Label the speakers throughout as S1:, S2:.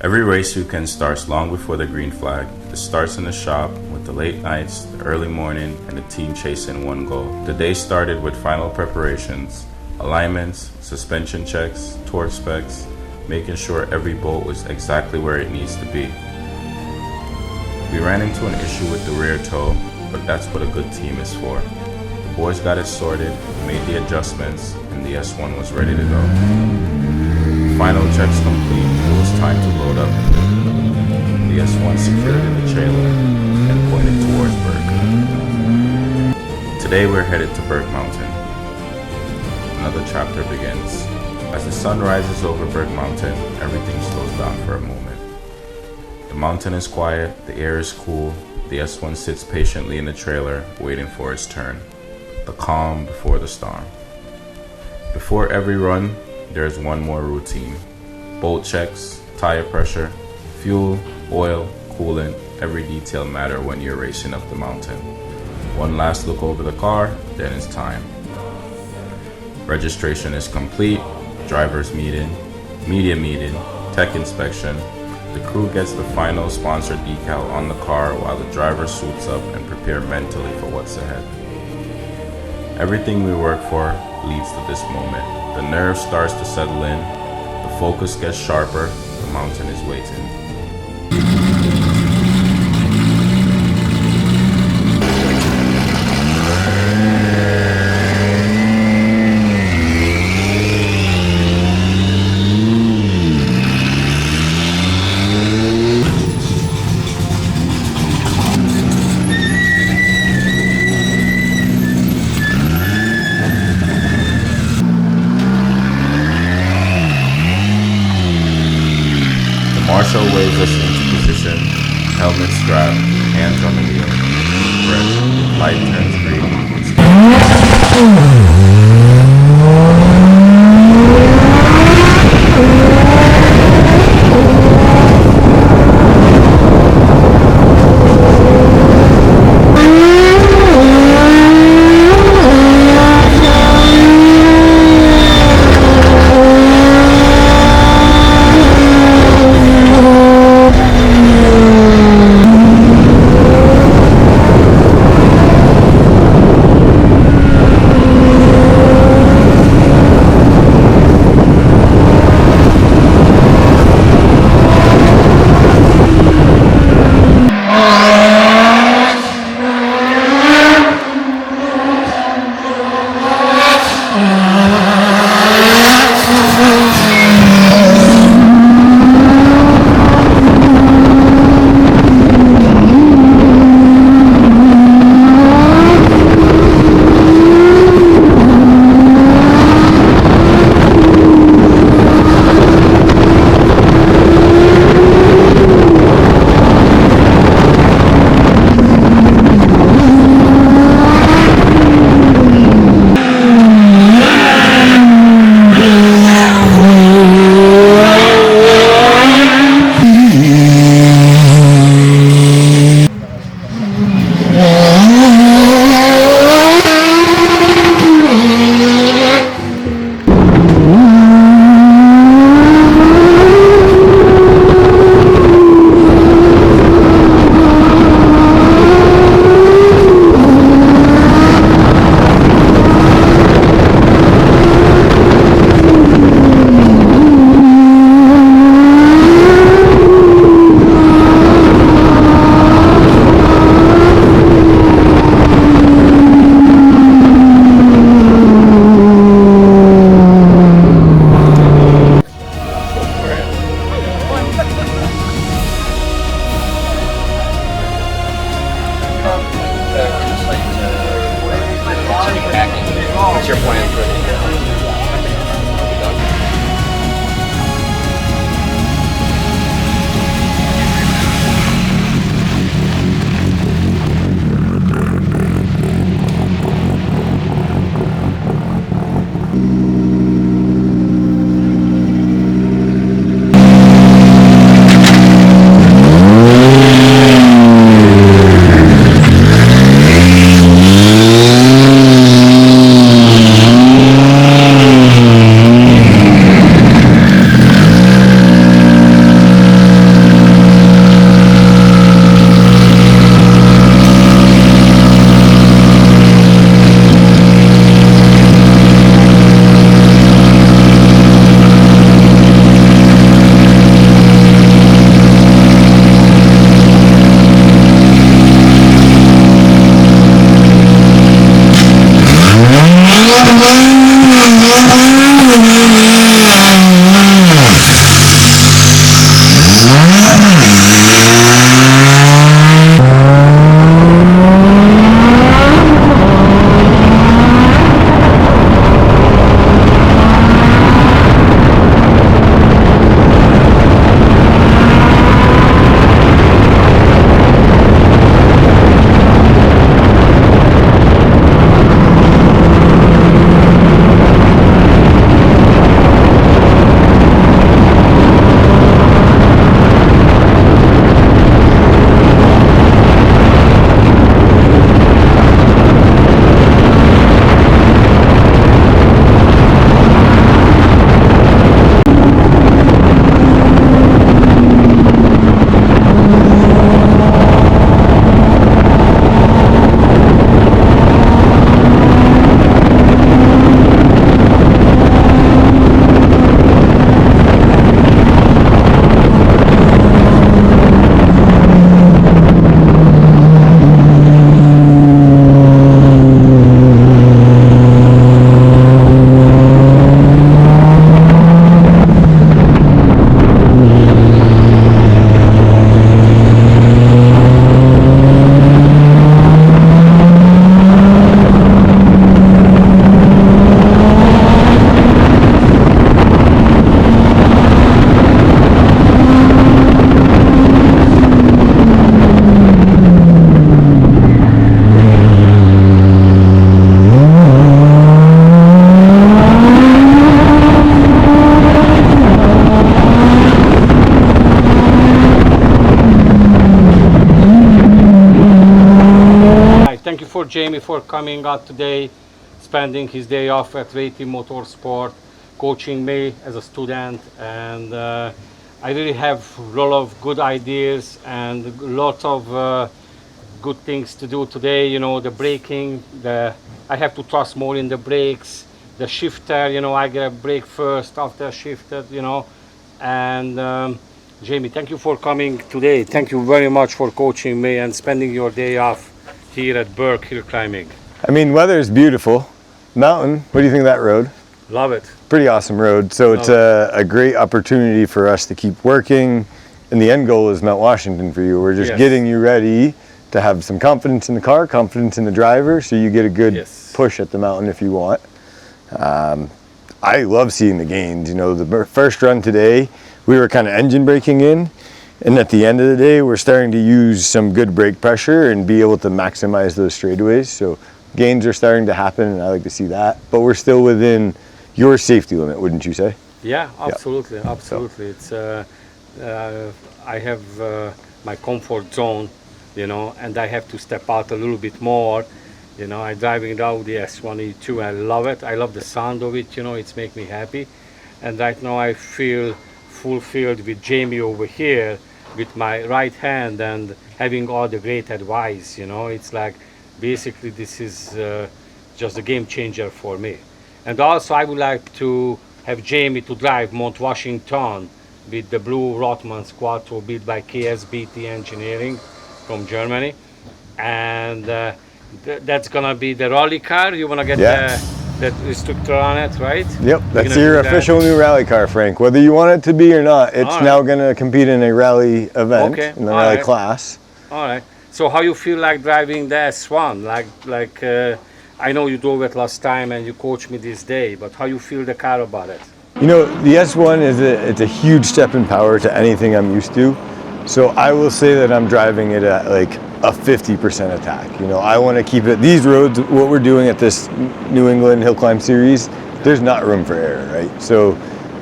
S1: Every race weekend starts long before the green flag. It starts in the shop with the late nights, the early morning, and the team chasing one goal. The day started with final preparations, alignments, suspension checks, torque specs, making sure every bolt was exactly where it needs to be. We ran into an issue with the rear toe, but that's what a good team is for. The boys got it sorted, made the adjustments, and the S1 was ready to go. Final checks complete, it was time to load up. The S1 secured in the trailer and pointed towards Burke. Today we're headed to Burke Mountain. Another chapter begins. As the sun rises over Burke Mountain, everything slows down for a moment. The mountain is quiet, the air is cool, the S1 sits patiently in the trailer, waiting for its turn. The calm before the storm. Before every run, there's one more routine. Bolt checks, tire pressure, fuel, oil, coolant, every detail matter when you're racing up the mountain. One last look over the car, then it's time. Registration is complete, driver's meeting, media meeting, tech inspection. The crew gets the final sponsor decal on the car while the driver suits up and prepares mentally for what's ahead. Everything we work for leads to this moment. The nerve starts to settle in, the focus gets sharper, the mountain is waiting. Marshall waves us into position, helmet strapped, hands on the wheel, breath, light turns green.
S2: What's your plan for the
S3: thank you for Jamie for coming out today, spending his day off at Raytheon Motorsport, coaching me as a student, and I really have a lot of good ideas and a lot of good things to do today. You know, the braking, I have to trust more in the brakes, the shifter, you know, I get a brake first after shifted, you know, and Jamie, thank you for coming today. Thank you very much for coaching me and spending your day off here at Burke Hill Climbing.
S4: I mean, weather is beautiful. Mountain, what do you think of that road?
S3: Love it.
S4: Pretty awesome road. So it's a great opportunity for us to keep working. And the end goal is Mount Washington for you. We're just getting you ready to have some confidence in the car, confidence in the driver, so you get a good push at the mountain if you want. I love seeing the gains. You know, the first run today, we were kind of engine braking in, and at the end of the day, we're starting to use some good brake pressure and be able to maximize those straightaways. So gains are starting to happen, and I like to see that. But we're still within your safety limit, wouldn't you say?
S3: Yeah, absolutely, absolutely. It's I have my comfort zone, you know, and I have to step out a little bit more. You know, I'm driving the Audi S1E2. I love it. I love the sound of it. You know, it's make me happy. And right now I feel fulfilled with Jamie over here with my right hand and having all the great advice. You know, it's like basically this is just a game changer for me. And also I would like to have Jamie to drive Mount Washington with the blue Rothmans Quattro built by KSBT Engineering from Germany. And that's gonna be the rally car. You wanna get that restrictor on it, right?
S4: Yep, that's your official new rally car, Frank. Whether you want it to be or not, it's now gonna compete in a rally event, in the rally class.
S3: All right. So how you feel like driving the S1? Like I know you drove it last time and you coached me this day, but how you feel the car about it?
S4: You know, the S1 it's a huge step in power to anything I'm used to. So I will say that I'm driving it at like a 50% attack. You know, I want to keep it, these roads, what we're doing at this New England Hillclimb series, there's not room for error, right? So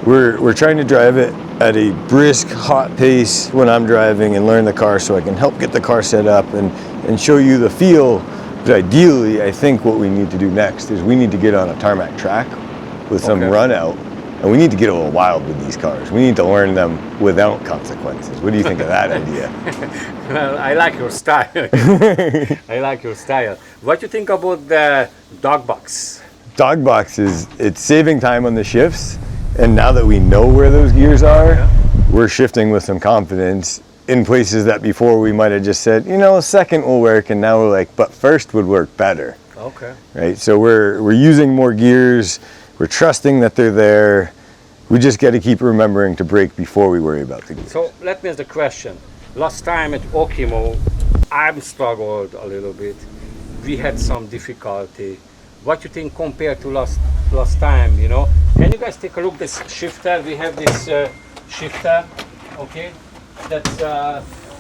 S4: we're trying to drive it at a brisk, hot pace when I'm driving and learn the car so I can help get the car set up and show you the feel. But ideally, I think what we need to do next is we need to get on a tarmac track with some run out. And we need to get a little wild with these cars. We need to learn them without consequences. What do you think of that idea?
S3: Well, I like your style. I like your style. What do you think about the dog box?
S4: Dog box it's saving time on the shifts. And now that we know where those gears are, we're shifting with some confidence in places that before we might have just said, you know, second will work. And now we're like, but first would work better.
S3: Okay.
S4: Right. So we're using more gears. We're trusting that they're there. We just got to keep remembering to brake before we worry about the gears.
S3: So let me ask the question. Last time at Okemo, I struggled a little bit. We had some difficulty. What you think compared to last time, you know? Can you guys take a look at this shifter? We have this shifter, okay? That's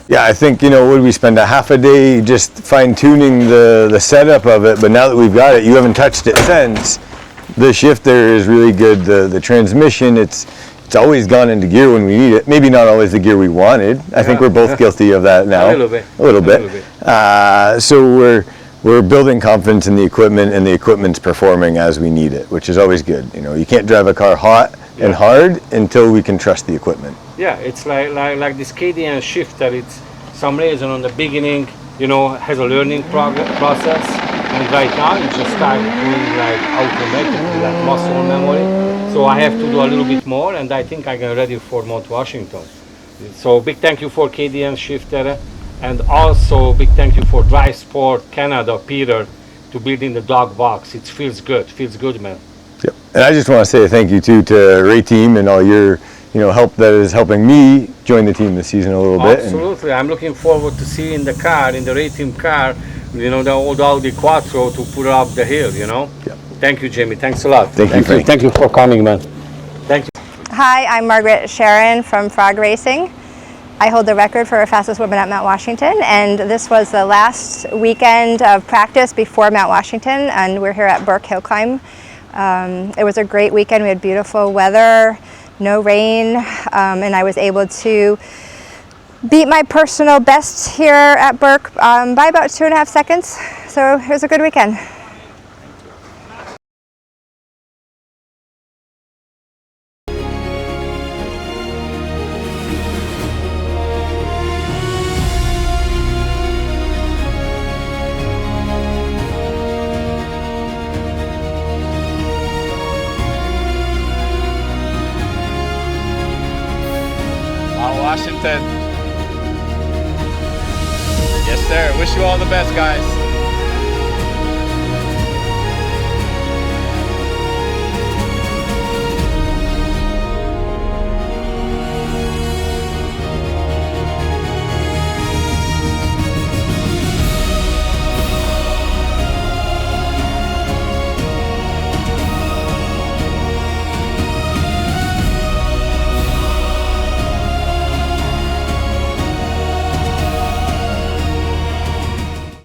S4: yeah, I think, you know, would we spend a half a day just fine-tuning the setup of it, but now that we've got it, you haven't touched it since. The shifter is really good. The transmission, it's always gone into gear when we need it. Maybe not always the gear we wanted. I think we're both guilty of that now. A little bit. So we're building confidence in the equipment, and the equipment's performing as we need it, which is always good. You know, you can't drive a car hot and hard until we can trust the equipment.
S3: Yeah, it's like this KDN shifter. It's some reason on the beginning, you know, has a learning process. And right now it just started doing like automatically, like muscle memory. So I have to do a little bit more, and I think I get ready for Mount Washington. So big thank you for KDN shifter, and also big thank you for Drive Sport Canada, Peter, to building the dog box. It feels good, man.
S4: Yep. And I just want to say thank you too to Ray Team and all your help that is helping me join the team this season a little bit.
S3: Absolutely. I'm looking forward to seeing the car, in the Ray Team car, you know, the old Audi Quattro to put up the hill, you know.
S4: Yep.
S3: Thank you, Jamie. Thanks a lot.
S4: Thank you, Frank.
S3: Thank you for coming, man. Thank you.
S5: Hi, I'm Margaret Sharon from Frog Racing. I hold the record for fastest woman at Mount Washington, and this was the last weekend of practice before Mount Washington, and we're here at Burke Hillclimb. It was a great weekend. We had beautiful weather, no rain, and I was able to beat my personal best here at Burke by about 2.5 seconds. So So it was a good weekend.
S2: Washington. Yes, sir. Wish you all the best, guys.